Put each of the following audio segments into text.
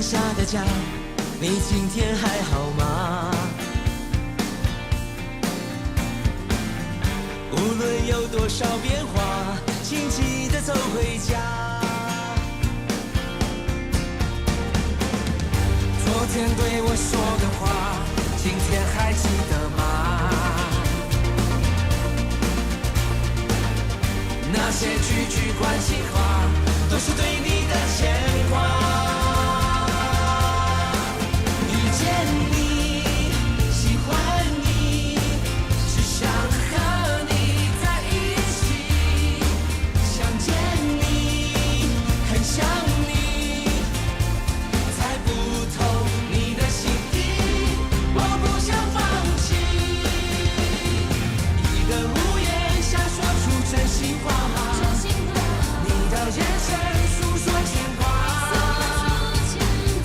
下的家，你今天还好吗？无论有多少变化，请记得走回家。昨天对我说的话，今天还记得吗？那些句句关心话，都是对你的牵挂。遇见你，喜欢你，只想和你在一起。想见你，很想你，猜不透你的心意，我不想放弃。一个屋檐下说出真心话。眼神诉说牵挂，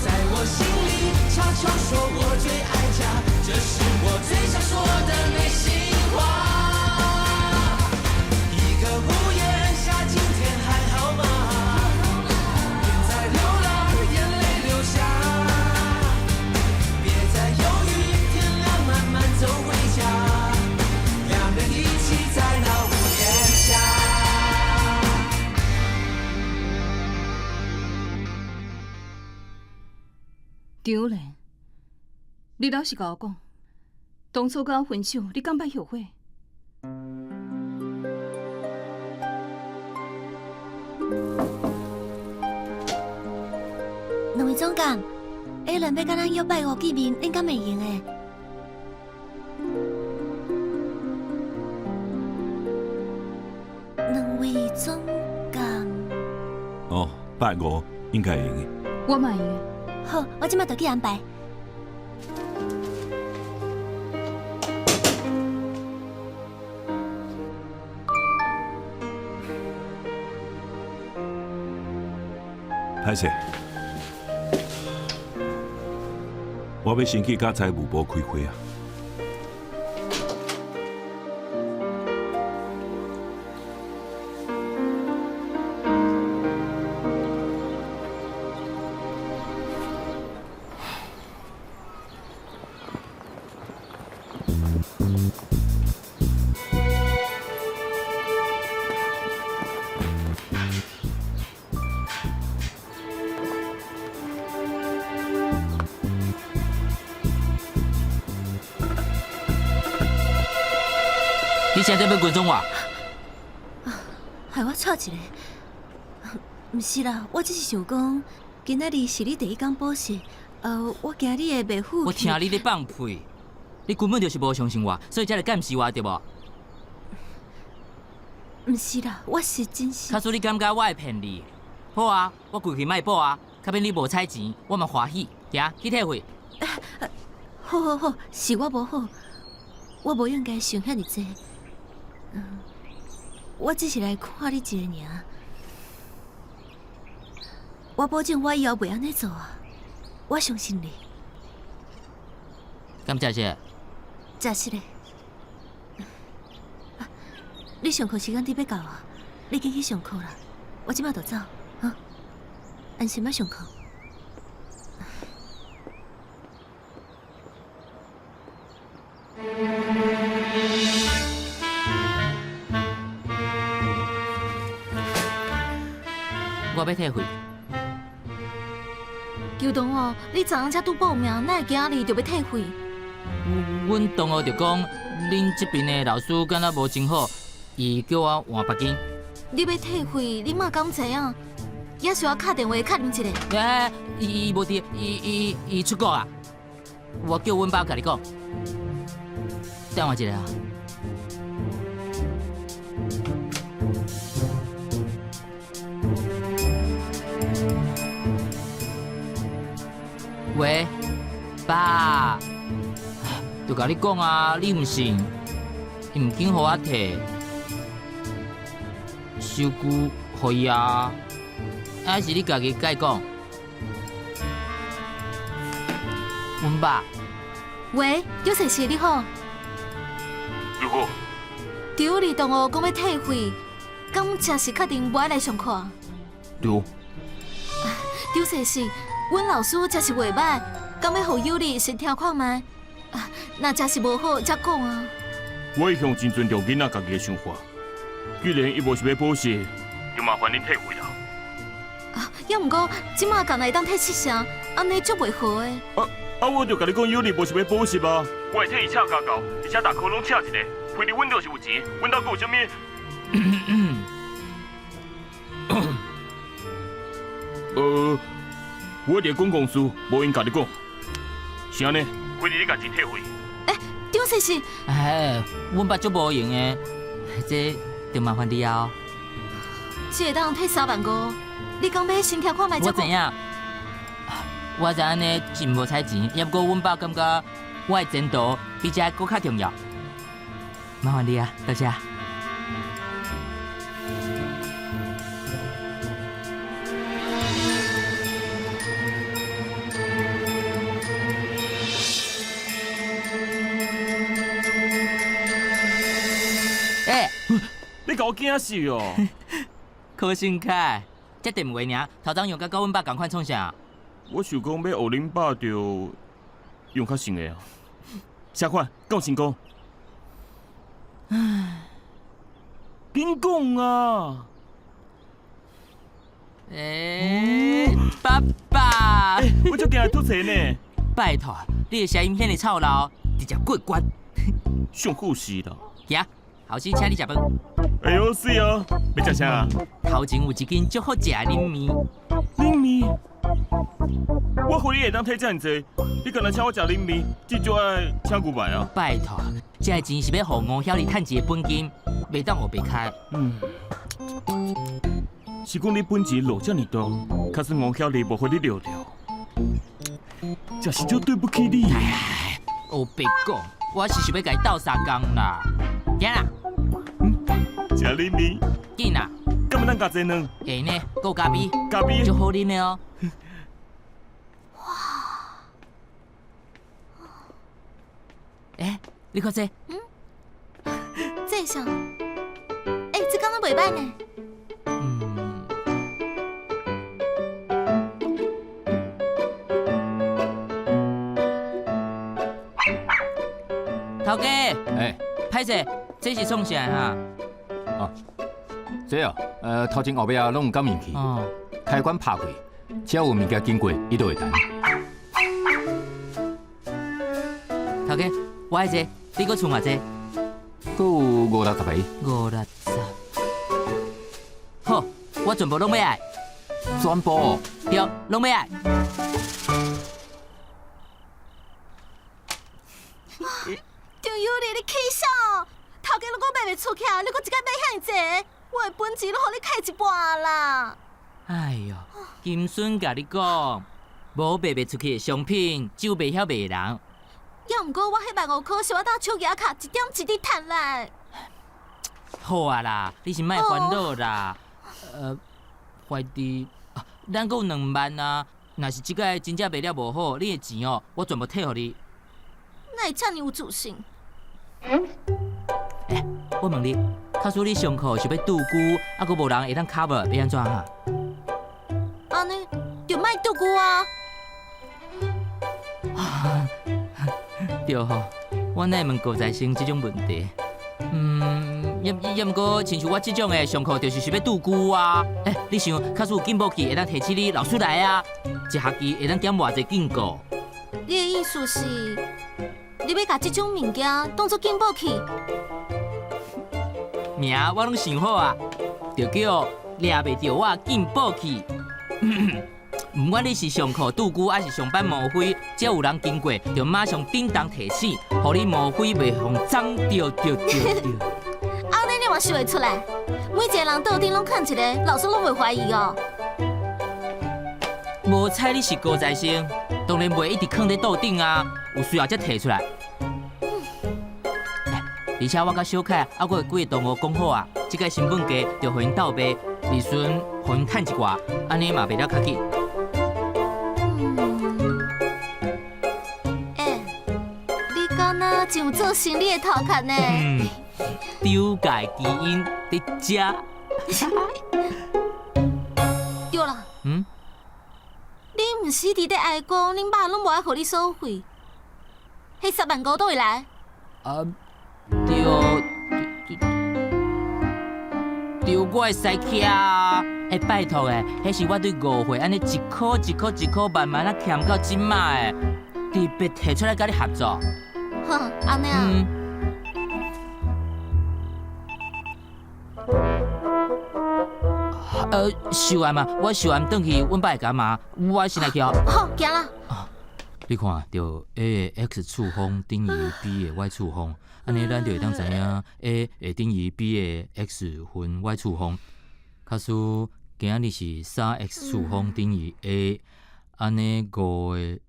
在我心里悄悄说我最爱家，这是我最想说的内心话。一个屋檐下，今天还好吗？别再流浪，眼泪流下，别再犹豫，天亮慢慢走回家，两人一起在那屋檐下。张莲，你老实甲我讲，当初甲我分手，你敢捌后悔？两位总监，下轮要甲咱约拜五见面，恁敢会用诶？两位总监。哦，拜五应该会用的。我嘛会用。好，我即马就去安排。歹势，我要先去甲财务部开会啊。你现在要群众话？害我错一个。毋是啦，我只是想讲，今仔日是你第一天补习，我惊你会袂负气。我听你咧放屁，你根本就是无相信我，所以才来监视我，对无？毋是啦，我是真心。假使你感觉我会骗你，好啊，我过去卖补啊，较免你无彩钱，我嘛欢喜，行去退费。好好好，是我无好，我无应该想遐尼济。我只是来看你一个尔。我保证我以后袂安尼做啊！我相信你。感谢谢。真是嘞。你上课时间你要到啊？你紧去上课啦！我即马就走，啊！安心要上课。我要退费。邱同学，你昨昏才拄报名，哪会今日就要退费？阮同学就讲，恁这边的老师敢若无真好，伊叫我换别间。你要退费，你莫讲知影，也需要打电话确认一下。伊无伫，伊出国啊！我叫阮爸甲你讲。等我一下啊。喂，爸，就甲你讲啊，你唔信，伊唔紧互我摕，收据互伊啊，还是你家己甲伊讲？阮爸，喂，邱先生你好。你好。邱二同学讲要退费，敢真是确定无爱来上课？对。邱先生，阮老师真是袂歹，敢要互有利先听看卖。啊，那真是无好才讲啊。我一向真尊重囡仔家己的想法，既然伊无想要保释，就麻烦恁退回啦。啊，要毋过即马敢来当替七声，安尼足袂好诶。我就甲你讲，有利无想要保释啊。我会替伊请家教，而且大科拢请一个，赔你阮就是有钱，阮兜阁有啥物？我一个公公司无闲甲你讲，是安尼，亏你甲钱退回。张先生，哎，阮爸足无用的，这就麻烦你啊。只会当替3.5万，你讲要先听看卖才讲。我知影，我知安尼真无彩钱，也不过阮爸感觉我的前途比这搁较重要。麻烦你啊，多谢。你甲我惊死哦！柯信凯，这电话尔，头前用甲阮爸同款创啥？我想讲要学恁爸，就用较新的啊。啥款？讲成功。唉，紧讲啊！爸爸，我足惊会吐槽呢。拜托，你的声音显得臭老，直接过关。上好事啦。行，后生请你食饭。哎呦，水哦！要食啥啊？头前有一间足好食的冷面。冷面？我回你会当体遮尔济，你干那请我食冷面，至少爱请牛排啊！拜托，这个钱是要互吴晓丽趁一个本金，袂当学白开。是讲你本钱落遮尔大，可是吴晓丽无互你聊聊，真是足对不起你。哎，学白讲，我是想要甲伊斗相共啦。行啦。食冷面，紧啦！敢要咱加济呢？会呢，够咖啡，咖啡足好啉的哦。你看这，这啥？这敢若袂歹呢。头家，歹势，这是创啥哈？这头前后尾啊拢有感应器，开关拍开，只要有物件经过，伊就会弹。头家，我爱这，你搁剩偌济？佫有50-60个。50-60。好，我全部拢要爱。全部？对，拢要爱。张有利，你起啥？头家如果卖袂出去，你搁一间买遐济，我的本钱拢互你开一半啦。哎呦，金孙甲你讲，无卖袂出去的商品，只有袂晓卖的人。要毋过我迄150块是我当抽牙卡一点一滴赚来。好啊啦，你是莫烦恼啦。怀弟，咱阁有2万啊。若是即个真正卖了无好，你的钱哦，我全部退互你。哪会遮尔有自信？我问你，假使你上课想要拄久，阁无人会当 cover， 要安怎哈？安尼就莫拄久啊。对吼，我哪会问高材生这种问题？也毋过，亲像我这种的上课就是想要拄久啊。你想，假使有进步期，会当提起你老师来啊，一学期会当减偌济进步？你的意思是，你要把这种物件当作进步器？名我拢想好啊，就叫抓袂着我进步器。唔管你是上课拄久，还是上班冒灰，只要有人经过，就马上叮当提醒，互你冒灰袂互脏着。安尼你嘛想会出来？每一个人桌顶拢囥一个，老师拢袂怀疑哦。无彩你是高材生，当然袂一直囥在桌顶啊，有需要才摕出来。而且我甲小凯还阁会几个同学讲好啊，这个成本价就互因倒卖，利润互因趁一寡，安尼嘛袂了较紧。你敢若真有做生意的头壳呢？丢界基因伫遮。对啦。你毋毋是伫咧爱讲，恁爸拢无爱互你收费，迄10.5万倒会来？啊，对，我会使骑啊！拜托诶，迄是我对误会安尼一箍慢慢啊欠到即卖诶，特别提出来甲你合作。哼，安尼啊。收完嘛，我收完转去，阮爸会干嘛？我先来去哦。好，行啦。你看，着 A 的 x 次方等于 B 的 y 次方，安尼咱就会当知影 A 会等于 B 的 x 分 y 次方。假使今仔日是3x 次方等于 A， 安尼5个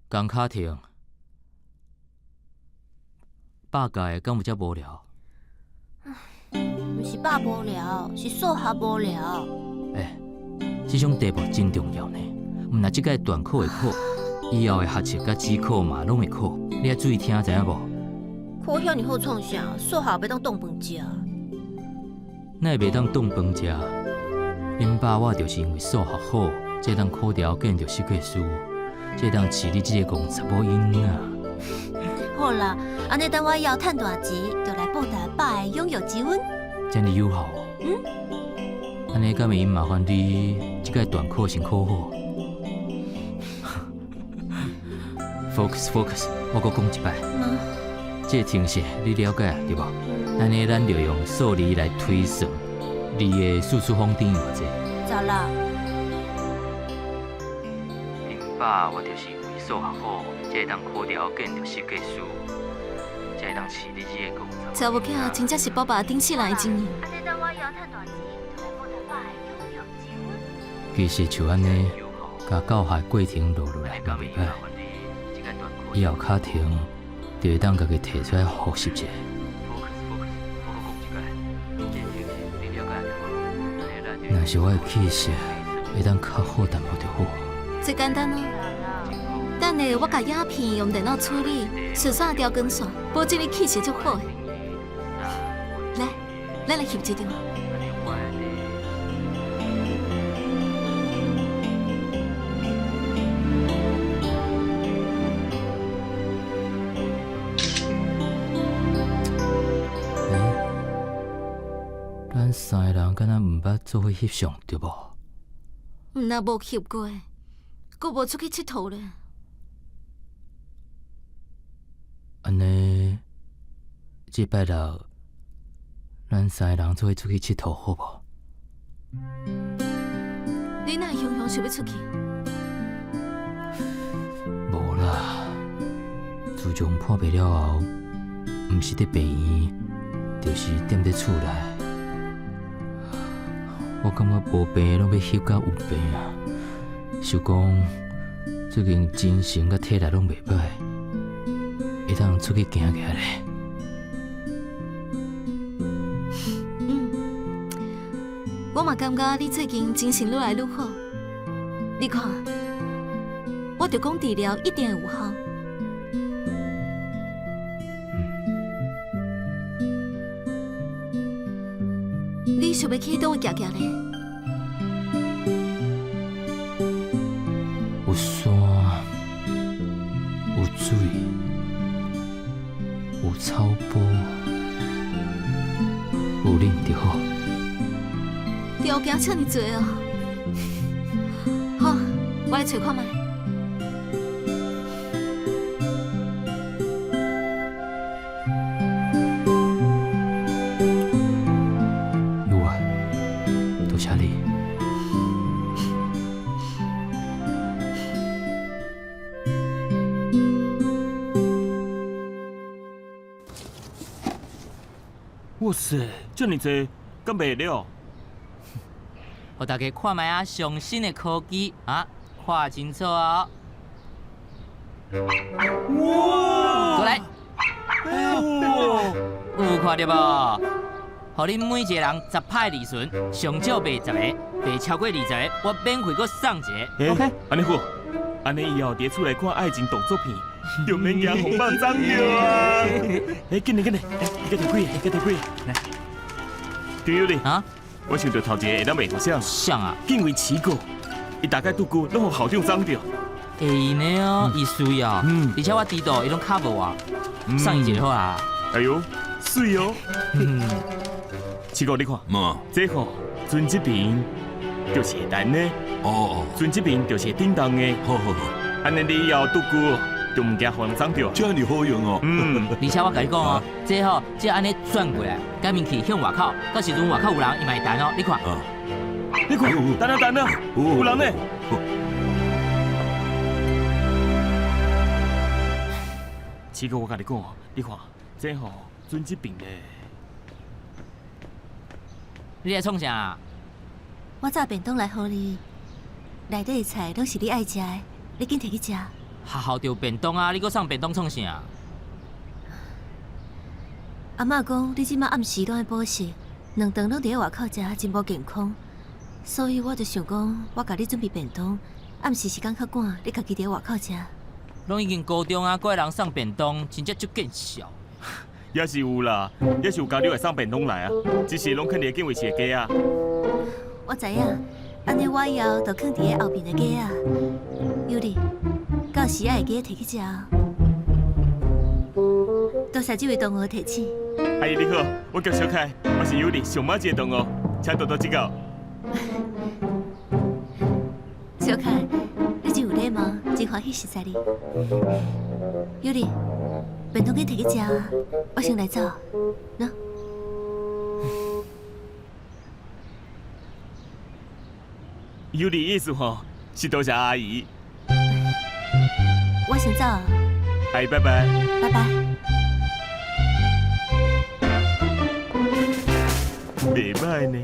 工课程8届敢有遮无聊？毋是爸无聊，是数学无聊。这种题目真重要呢。毋若即届段考会考，以后的学测甲指考嘛拢会考，你要注意听，知影无？考遐尼好创啥？数学要当当饭食。那会袂当当饭食？恁爸我就是因为数学好，才当考条建筑设计师，才当饲你即个公查某囡仔。好啦，安尼等我以后趁大钱，就来报答爸的拥有之恩。真哩友好哦。安尼敢会麻烦你即届段考先考好。Focus， 我搁讲一摆。这程式你了解啊，对无？安尼咱就用数字来推算2的4次方等于偌济。知啦。恁爸我就是因为数学好，才会当考条建筑设计师，才会当饲你这个公。查某囝真正是爸爸顶世人的情人。其实像安尼，甲教学过程录落来嘛袂歹。以后课程就会当家己摕出来复习者。若是我的气色会当较好淡薄就好。最简单啊！等下我甲影片用电脑处理，顺线调光线，保证你气色足好的。来，咱来翕一张。咱三个人敢若毋捌做伙翕相，对无？毋若无翕过，佫无出去佚佗咧。安尼，这摆六，咱三个人做伙出去佚佗好无？你哪会雄雄想要出去？无啦，自从破病了后，毋是伫病院，就是踮伫厝内。我感觉无病拢要翕甲有病啊！想讲最近精神甲体力拢袂歹，会当出去行行咧。我嘛感觉你最近精神愈来愈好。你看，我就讲治疗一定会有效。你想要去倒位行行咧？有山，有水，有草坡，有恁就好。条件遮尔多哦。好，我来找看卖。有啊，多谢你。哇塞，这么多，敢袂了？互大家看卖啊，上新的科技啊，看清楚哦。哇！过来，有看到无？互恁每一个人10派利润，上少卖10个，卖超过20个，我免费搁送一个。OK， 安尼好，安尼以后伫厝内看爱情动作片，就免惊红棒长着啊！紧嘞，你个头盔，来，张友哩啊，我想到头一个会当袂好啥，像啊，因为起过，伊大概拄久拢互校长送着。会呢哦，伊需要，而且我知道伊拢 cover 我，送伊一个就好啦。哎呦，水哦！起哥，你看，这吼船这边就是会单的，船这边就是会叮当的。好好好，安尼你以后拄久就唔惊互人送着。这样好用哦。而且我甲你讲哦，这吼只要安尼转过来，改面去向外口，到时阵外口有人伊嘛会单哦，你看。你看，等啊，有人呢。起哥，我甲你讲，你看，这吼船这边的。你来创啥？我炸便当来互你，内底的菜拢是你爱食的，你紧摕去食。学校着便当啊，你搁送便当创啥？阿嬷讲你即马暗时拢爱补习，2顿拢伫咧外口食，真无健康。所以我就想讲，我甲你准备便当，暗时时间较赶，你家己伫咧外口食。拢已经高中啊，怪人送便当，真正足见笑。也是有啦，也是有家长会送便当来啊，只是拢肯定会敬畏是个家啊。我知影，安尼我以后就放伫咧后面的架啊。尤里，到时啊会记得摕去食哦。多谢这位同学提醒。阿姨你好，我叫小凯，我是尤里上马一个同学，请多多指教。小凯，你真有礼貌，真欢喜识在你。尤里，便当紧摕去食啊，我先来走，喏。尤里意思吼是多谢阿姨。我先走啊。阿姨拜拜。拜拜。袂歹呢，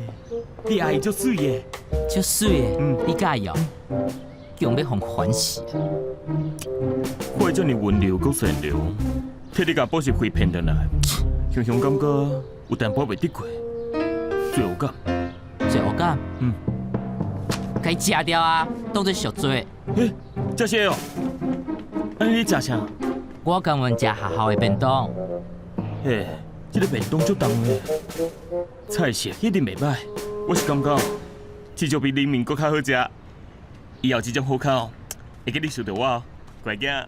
你阿姨足水的。足水的，你介意哦？用要互欢喜。我遮尔温柔佮善良，替你甲补习费骗倒来，想想感觉有淡薄袂得过，罪恶感。罪恶感？该食掉啊，当作赎罪。这些哦，安尼你食啥？我甘愿食学校的便当。这个便当足重的，菜色一定袂歹。我是感觉，至少比冷面搁较好食。以后这种好口，会记你想到我哦，乖囝。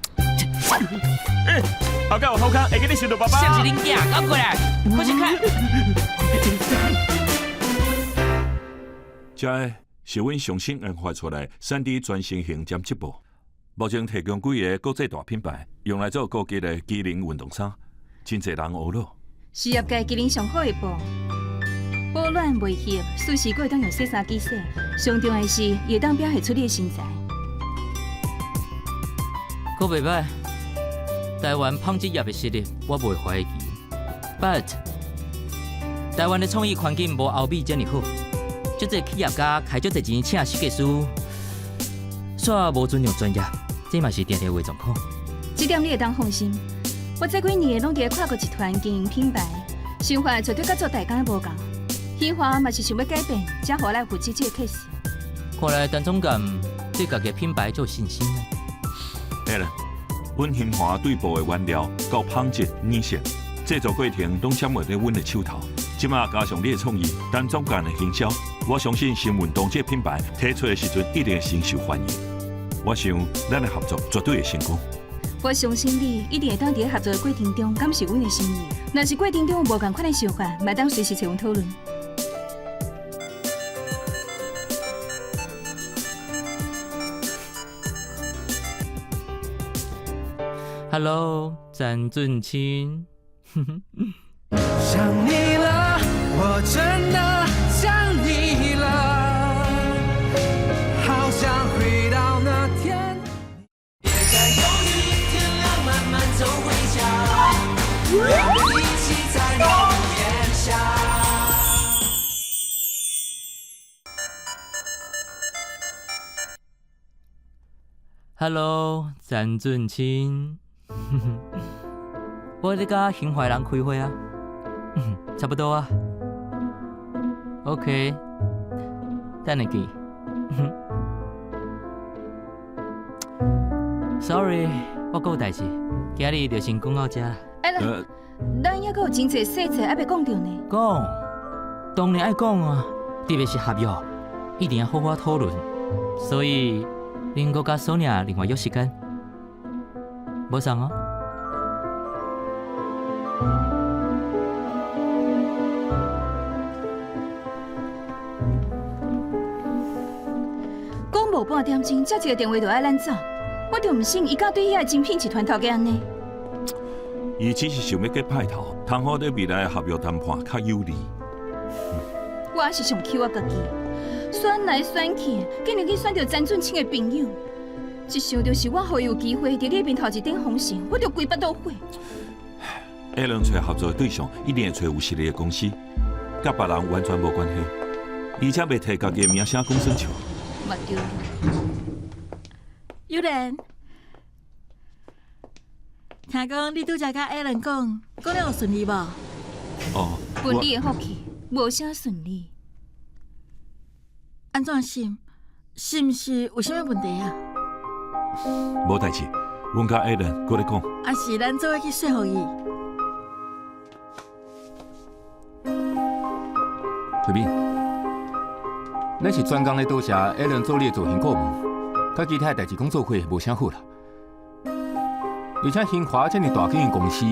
后盖有好康，会记你想到爸爸。像是恁囝，搞过来，快去看。这个是阮上新研发出来3D 全身型针织布，目前提供几个国际大品牌，用来做高级的机能运动衫，真侪人学咯。是业界机能上好的布，保暖袂涩，随时可会当用洗衫机洗。上重要的是，伊会当表现出你的身材。阁袂歹，台湾纺织业的实力我袂怀疑 ，but 台湾的创意环境无欧美遮尔好，足侪企业家开足侪钱请设计师，煞无尊重专业，这嘛是常常有状况。这点你会当放心。我这几年拢伫咧跨国集团经营品牌，想法绝对甲做大家无共。兴华嘛是想要改变，才互来负责这个 case。看来陈总监对家己品牌就有信心了。对了，阮兴华对布的原料到纺织、染色、制作过程拢掌握在阮的手头。即马加上你的创意，陈总监的行销，我相信新运动这品牌推出的时阵一定会深受欢迎。我想咱的合作绝对会成功。我相信你一定会当伫合作的过程中感受阮的心意。若是过程中有无共款的想法，嘛当随时找阮讨论。Hello， 詹俊清。想你了，我真的想你了，好想回到那天。别再犹豫，天亮慢慢走回家，我们一起在浓烟下。Hello， 詹俊清。我咧甲兴华人开会啊，差不多啊。OK， 等下见。Sorry， 我还有代志，今日就先讲到这。咱还阁有真侪细节还袂讲到呢。讲，当然爱讲啊。特别是合约，一定要好好讨论。所以，恁阁甲索尼另外约时间，无送哦。讲无半点钟，才一个电话就爱咱走，我就唔信伊敢对遐精品集团头家安尼。伊只是想要给派头，通好对未来的合约谈判较有利。我是上气我家己，选来选去，竟然去选到詹俊清的朋友。一想就是我好有机会伫你面头一顶风扇，我就规巴都火。下轮找合作的对象，一定会找有实力的公司，甲别人完全无关系，而且袂摕家己的名声讲算笑。嘛对。有人，听讲你拄才甲艾伦讲了有顺利无？哦，本你的福气，无啥顺利。安怎是毋是有啥物问题啊？无代志，阮甲 Alan 过来讲。还是咱做伙去说服伊？慧敏，咱是专工咧多谢 Alan 做你的执行顾问，甲其他代志工作伙无啥好啦。而且兴华这么大间的公司，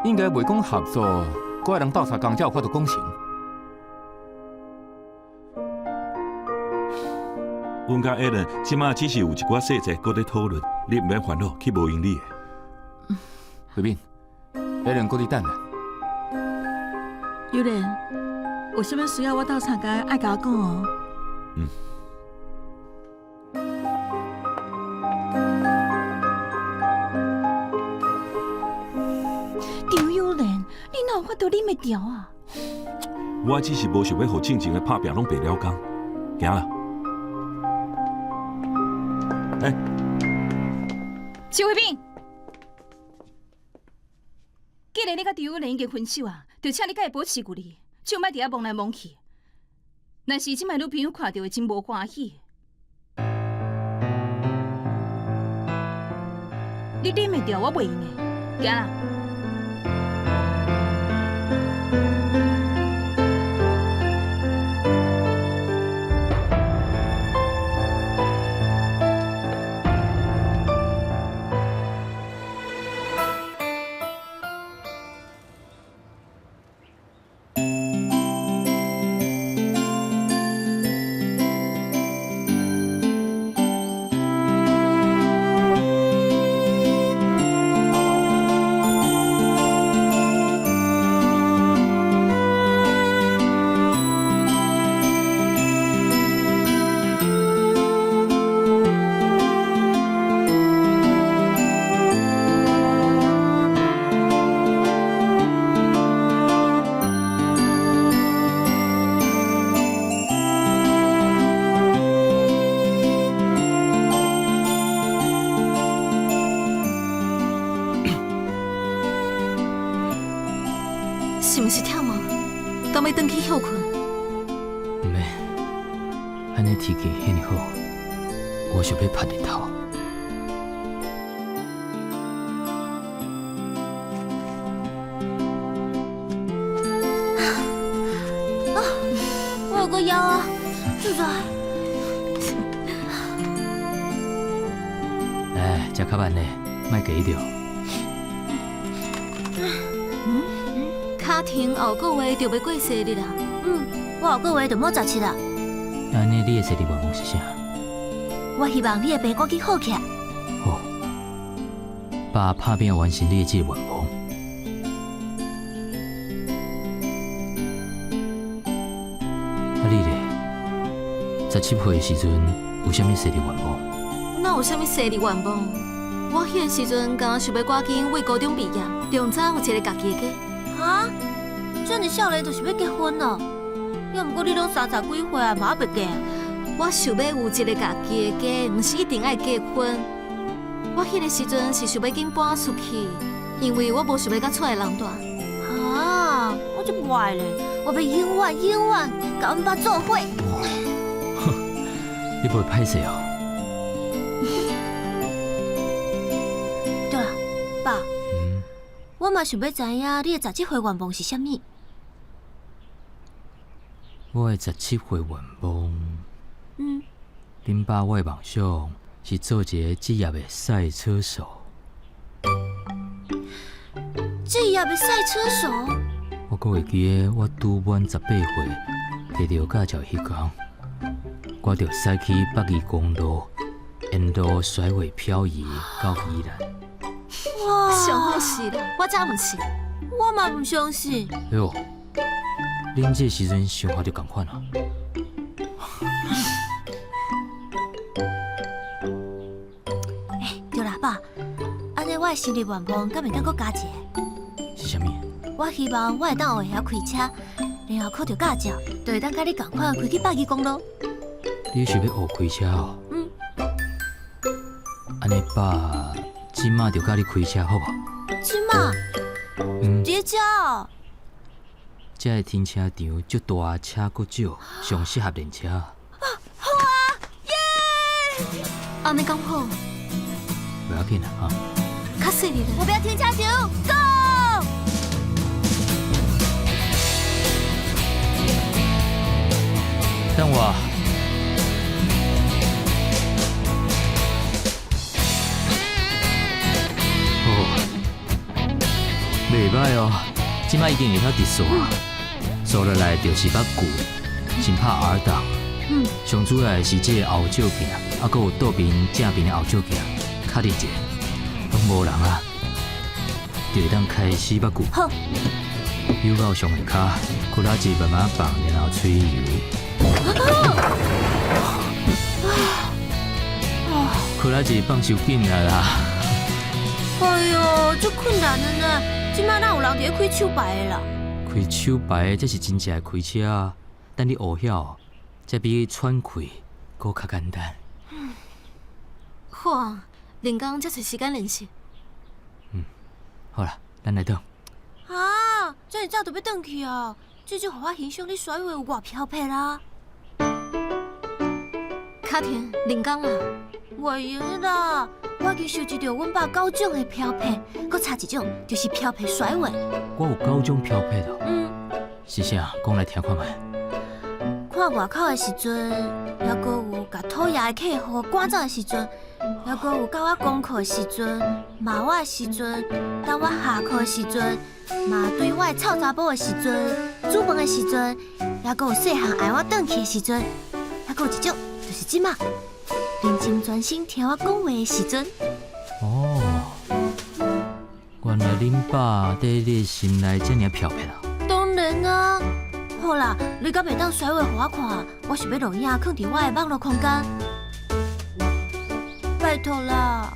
应该袂讲合作，搁爱人斗相共才有法度讲成。阮甲 Alan 即马只是有一寡细节搁在讨论，你毋免烦恼，去无用你的。慧敏 ，Alan 搁伫等咧。有人，有啥物需要我到参加，爱甲我讲哦。嗯。张友莲，你哪有法度忍袂调啊？我只是无想要互正经的拍拼拢白了工，行啦。徐慧敏，既然你甲张友莲已经分手啊，就请你甲伊保持距离，就莫伫遐望来望去。若是即摆女朋友看到会真无欢喜。你忍袂调，我袂用的，行啦。是毋是忝啊？敢要转去休困？唔免，安尼天气遐尼好，我想要晒日头。我有个腰啊，住在。哎，食较慢咧，莫急着。家庭后个月就要过生日啦。我后个月就要17啦。安尼，你的生日愿望是啥？我希望你的病赶紧好起来。好，爸打拼完成你的这个愿望。啊，你咧？17岁的时阵有啥物生日愿望？哪有啥物生日愿望？我迄个时阵刚想要赶紧为高中毕业，中早有一个家己的家。啊？这么少年就是要结婚了？要毋过你拢30几岁啊，嘛还袂嫁？我想要有一个家己的家，毋是一定爱结婚。我迄个时阵是想要紧搬出去，因为我无想要甲厝的人住。啊！我就坏咧，我要永远永远甲阮爸做伙。你不会歹势哦？对啊，爸。我嘛想要知影你的17岁愿望是啥物？我的17岁愿望，恁爸我的梦想是做一个职业的赛车手。职业的赛车手？我阁会记得，我拄满18岁，摕到驾照迄天，我着驶去北宜公路，沿路甩尾漂移到宜兰。哇！上好是啦，我真唔信，我嘛唔相信。哎呦，恁这时阵想法就共款啊！对啦，爸，安尼我的生日愿望敢袂当搁加一个？是啥物？我希望我会当学会晓开车，然后考到驾照，就会当甲你同款开去北宜公路。你是要学开车哦？安尼爸，即马就教你开车好无？即马？伫遮哦。这个停车场足大，车阁少，上适合练车。好啊，耶！安尼讲好。不要紧啦，哈。较细哩啦。我要停车场 ，Go！等我。袂歹哦，即摆已经会晓直数啊，数落来就是捌骨，先拍 R 档。上主要是这个后照镜，啊，搁有倒边正边的后照镜，确认者，拢无人啊，就会当开始捌骨。好。扭到上下骹，裤仔子慢慢放，然后吹油。裤仔子放收紧啦啦。哎呦，足困难的呢！即摆哪有人伫咧开手牌的啦？开手牌这是真正的开车啊！等你学晓，这比喘气搁较简单。好啊，连工才找时间练习。好啦，咱来倒。啊，这么早就要转去啊！这就互我欣赏你甩尾有偌飘撇啦。卡婷，连工啊！袂用啦，我已经收集到阮爸9种的飘撇，搁差一种就是飘撇甩尾。我有9种飘撇的。是啥？讲来听看卖。看外口的时阵，还搁有甲讨厌的客户赶走的时阵，还搁有教我功课的时阵，骂我的时阵，等我下课的时阵，嘛对我的臭查某的时阵，煮饭的时阵，还搁有细汉爱我转去的时阵，还搁有一种就是即马认真专心听我讲话的时阵。哦，原来恁爸在你的心内这么飘撇啊！当然啊。好啦，你敢袂当甩尾互我看？我是要录影放伫我的网络空间。拜托啦，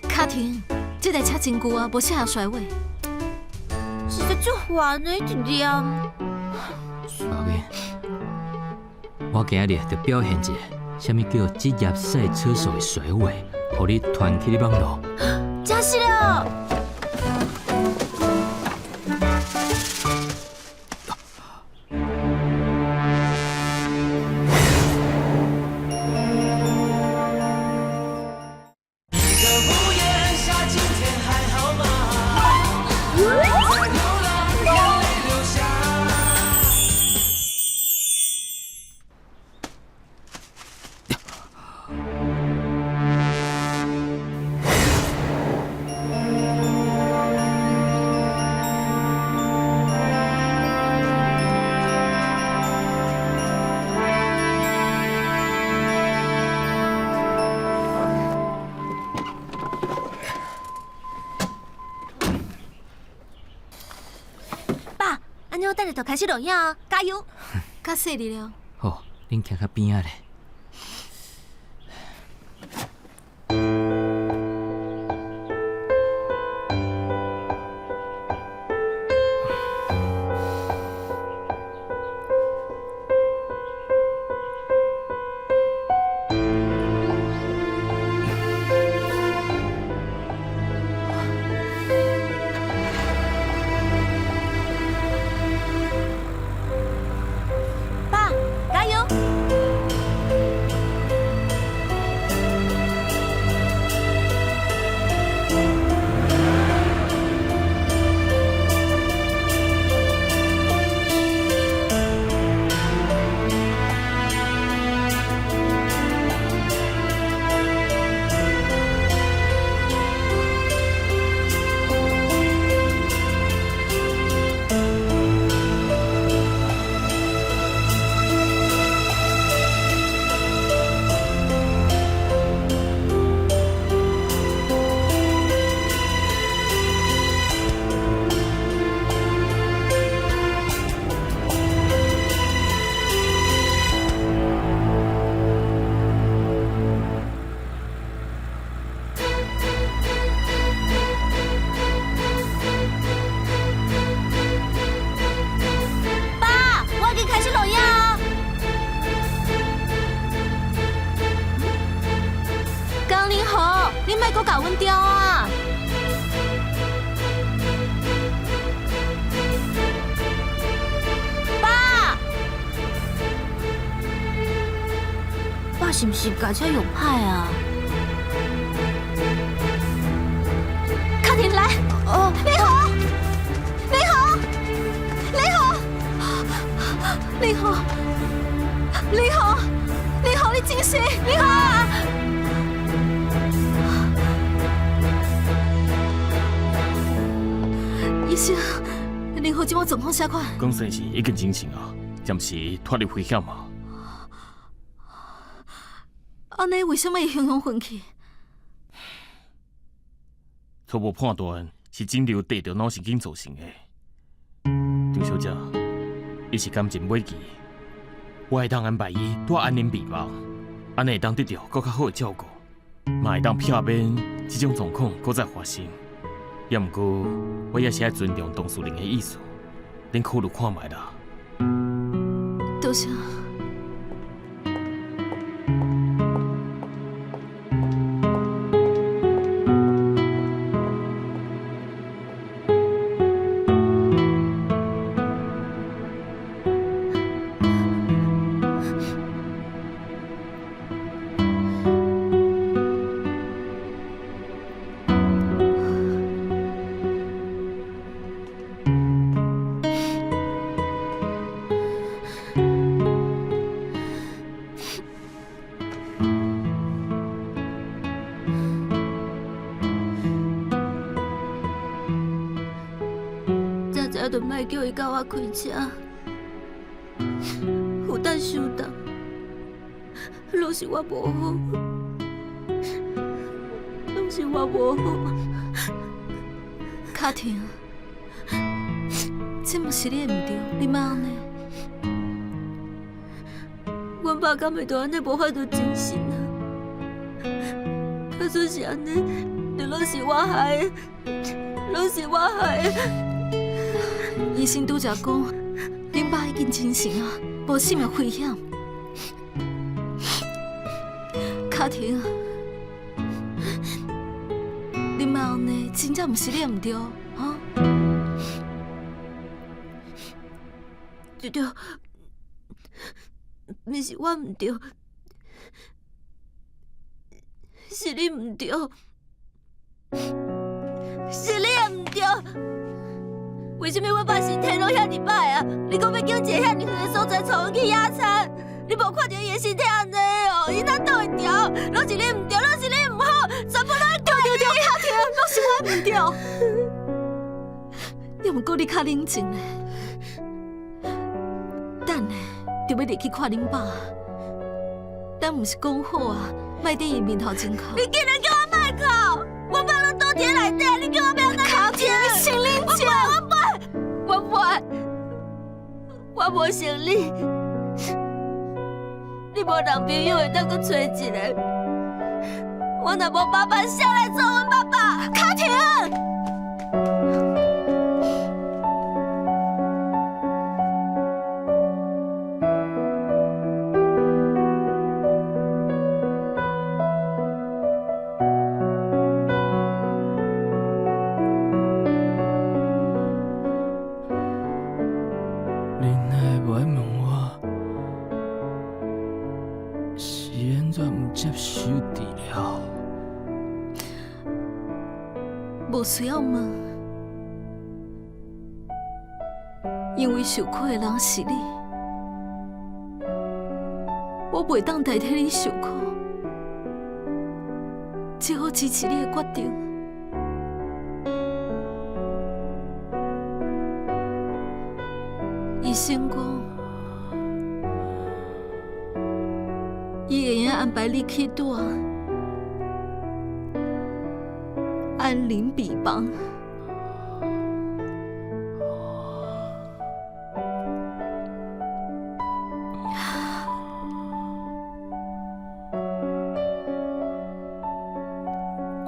卡婷，这台车真旧啊，无适合甩尾。实在足烦的，一直念。无紧，我今日就表现一下，什么叫职业赛车手的甩尾，互你传起你网络。真是了。安尼我等下就开始录影啊！加油！较细哩了。好，恁行较边仔咧。掉啊！爸，爸是不是驾车用歹啊？卡婷来，哦，你好，你好，你好，你好，你好，你好，你真是，你好啊！医生，你好，今晚状况啥款？讲算是已经真情啊，暂时脱离危险嘛。安尼为什么会雄雄昏去？初步判断是肿瘤得到脑神经造成的。张小姐，伊是感情危机，我会当安排伊住安宁病房，安尼会当得到更较好的照顾，嘛会当避免这种状况搁再发生。也毋过，我也是爱尊重当事人的意思，恁考虑看卖啦。多谢。就莫叫伊甲我开车，有等伤等，拢是我无好，拢是我无好。卡婷，这毋是你唔对，你莫安尼。阮爸敢会对安尼无法度真心啊？可算是安尼，就拢是我害的，拢是我害的。医生拄则讲，恁爸已经真醒啊，无生命危险。卡婷，恁莫安尼，真正毋是你唔对，哈？对，毋是我唔对，是你唔对，是你唔对。为什么阮爸身体拢遐尼歹啊？你讲要叫一个遐尼远的所在带去野餐，你无看到伊的身体安尼哦？伊哪倒会调？拢是你唔对，拢是你唔好，全部拢是对。卡婷，拢是我唔对。要毋过你较冷静嘞，等下就要入去看恁爸。咱毋是讲好啊，莫伫伊面头前哭。你竟然叫我莫哭！我爸拢倒伫内底，你叫我不要那卡婷，你心冷静。我无想你，你无男朋友会当去找一个，我若无爸爸，谁来做阮爸爸？卡婷，无需要问，因为受苦的人是你，我袂当代替你受苦，只好支持你的决定。医生讲，伊会用安排你去住安宁病房。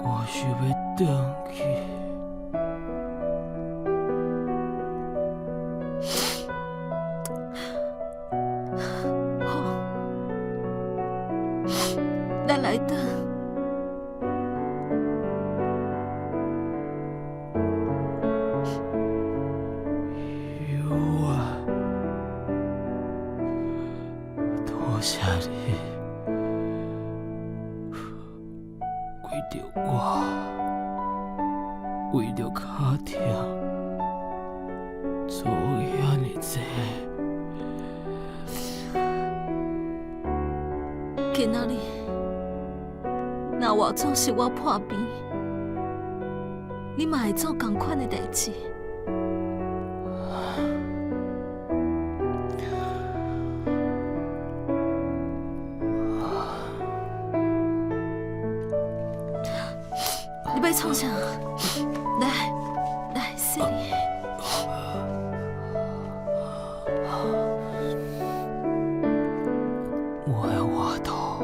我想要回去。好，咱来等。谢你，为着我，为着家庭，做遐尼济。今仔日，若外祖是我破病，你嘛会做同款的代志。你要创啥？来，洗你。我的外套，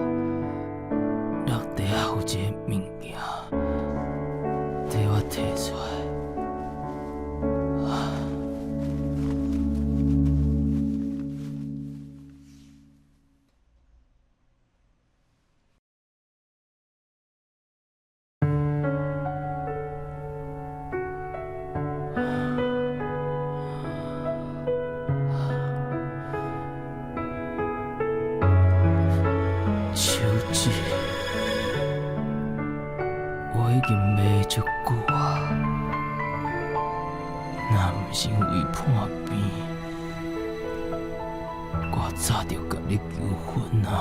落地下有一个物件，替我摕出来。手指，我已经骂足久啊！若毋是因为破病，我早就甲你求婚啊！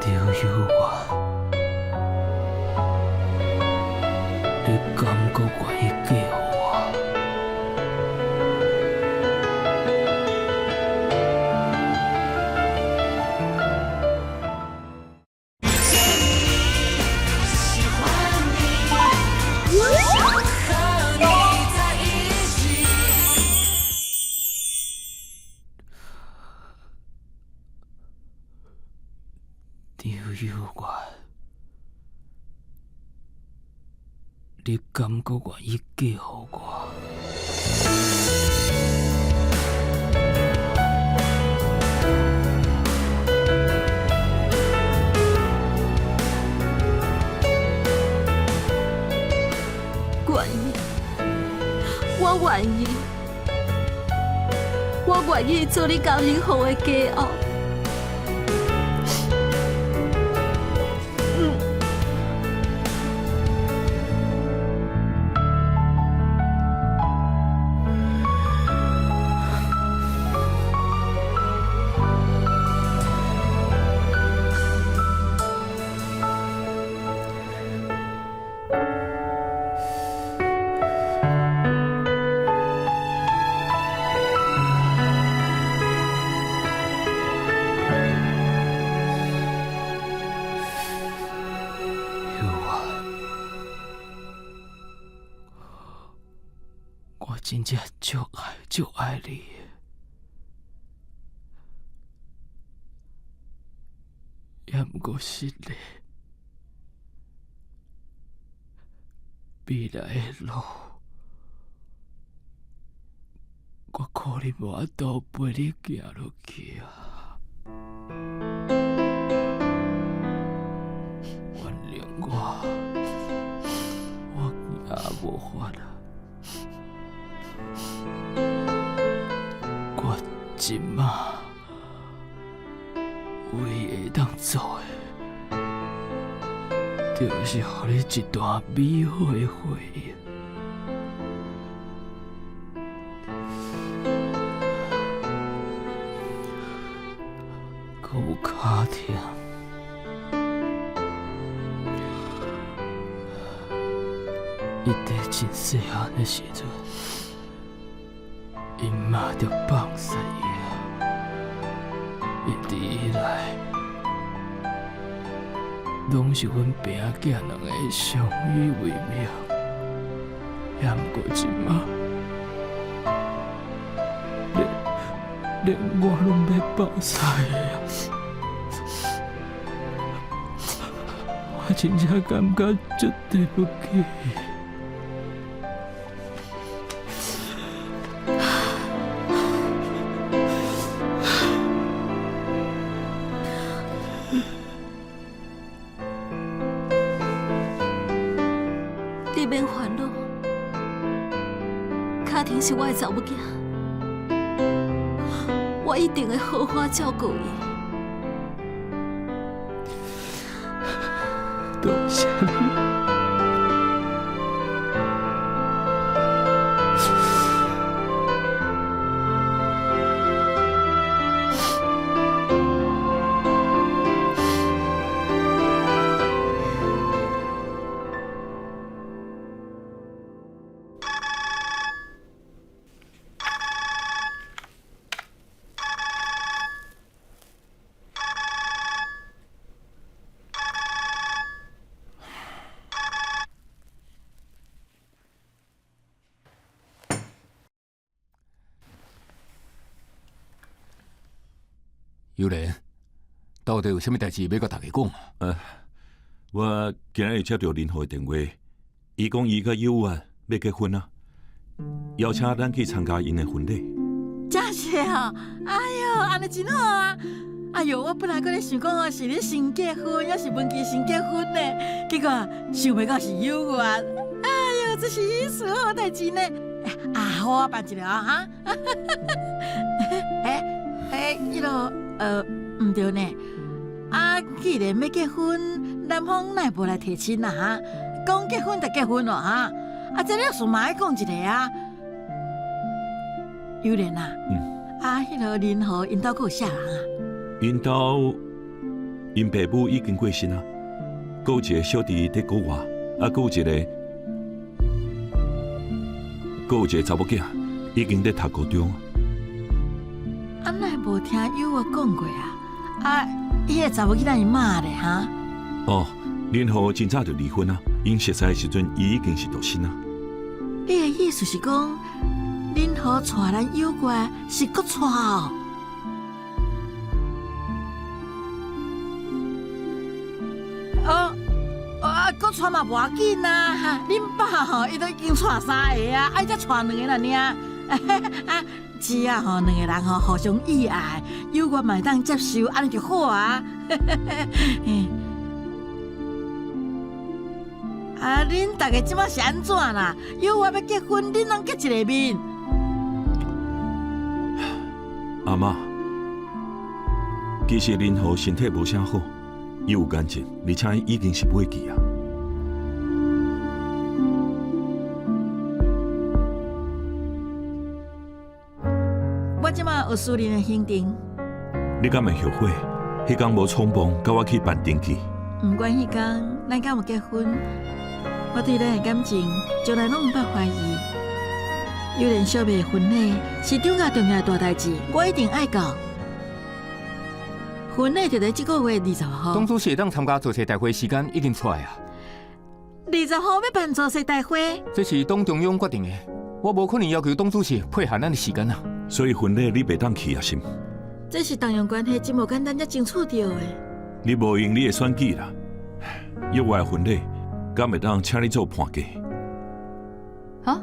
就有我，你敢阁愿意嫁予我？喜欢你，想和你在一起。就有我，你敢阁愿意嫁予我？愿意，我愿意，我愿意做你交幸福的家后。我真正足爱你，也毋过是咧，未来的路，我可能无法度陪你行落去啊！原谅我，我行无法啊！我即马唯会当做的，就是予你一段美好的回忆。搁有家庭，伊在真细汉的时阵，因妈就放弃伊啊！一直以来，拢是阮平仔囝两个相依为命，也毋过即马，连我拢要放弃啊！我真正感觉足对不起。烦恼。卡婷是我的查某囝，我一定会好好照顾伊。多谢你。有人，到底有啥物代志要甲大家讲啊？我今日接到林浩的电话，伊讲伊甲友啊要结婚啊，邀请咱去参加因的婚礼。真是哦！哎哟，安尼真好啊！哎哟，我本来搁咧想讲哦，是你先结婚，还是文琪先结婚呢？结果想袂到是友我。哎哟，这是意思好代志呢！啊，好啊，办一个啊哈！迄落毋对呢。啊，既然要结婚，男方哪无来提亲啦哈？讲结婚就结婚咯哈！啊，这了事嘛爱讲一个啊。有莲啊，啊，迄落林和因兜佫有啥人啊？因兜因爸母已经过身啊，佫有一个小弟在国外，啊，佫有一个查某囝已经在读高中。啊，哪无听友我讲过啊？啊，迄个查某囡仔伊妈咧哈？哦，林和真早就离婚啊，因熟识的时阵，伊已经是独身啊。你的意思是讲？林和带咱友过是搁带哦？搁带嘛无要紧啊！哈，恁爸吼，伊都已经带3个啊，爱才带2个啦尔。啊，只要吼2个人吼互相意爱，友我嘛当接受，安尼就好啊。啊，恁大家即马是安怎啦？友我要结婚，恁拢结一个面。阿妈，其实林和身体无啥好，伊有眼疾，而且已经是尾期啊。我即马有私人的行程。你敢会后悔？迄天无匆忙，甲我去办登记。毋管迄天咱敢有结婚，我对咱的感情从来拢毋捌怀疑。有人小妹的婚礼是重要的大代志，我一定爱到。婚礼就在这个月20号。董主席当参加造势大会时间已经出来啊。20号要办造势大会，这是董中央决定的，我无可能要求董主席配合咱的时间啊。所以婚礼你袂当去啊，是毋？这是党用关系真无简单才争取到的。你无用你的选举啦，约我的婚礼，敢袂当请你做伴嫁？啊？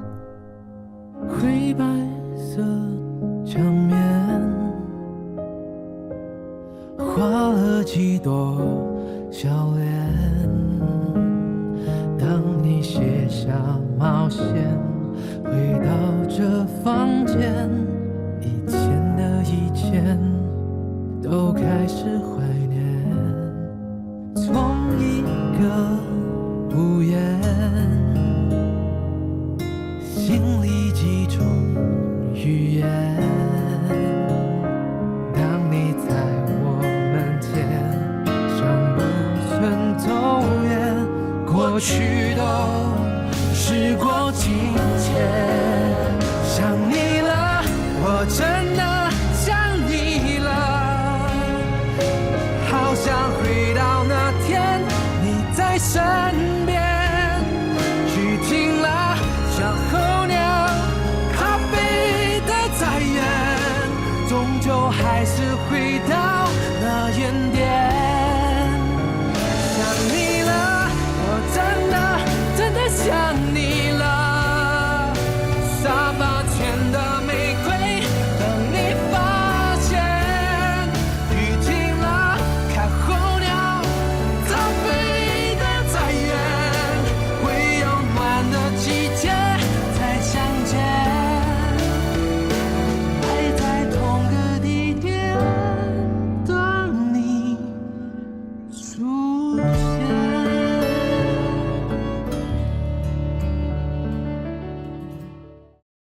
灰白色墙面，画了几朵笑脸。当你卸下帽线，回到这房间，以前的以前都开始怀念。从一个屋檐，心里几种语言。当你在我们前，像不曾走远，过去都时过境迁。想你了，我真的想你了，好想回到那天你在身边，去听了小候鸟咖啡的再远，终究还是回到那原点。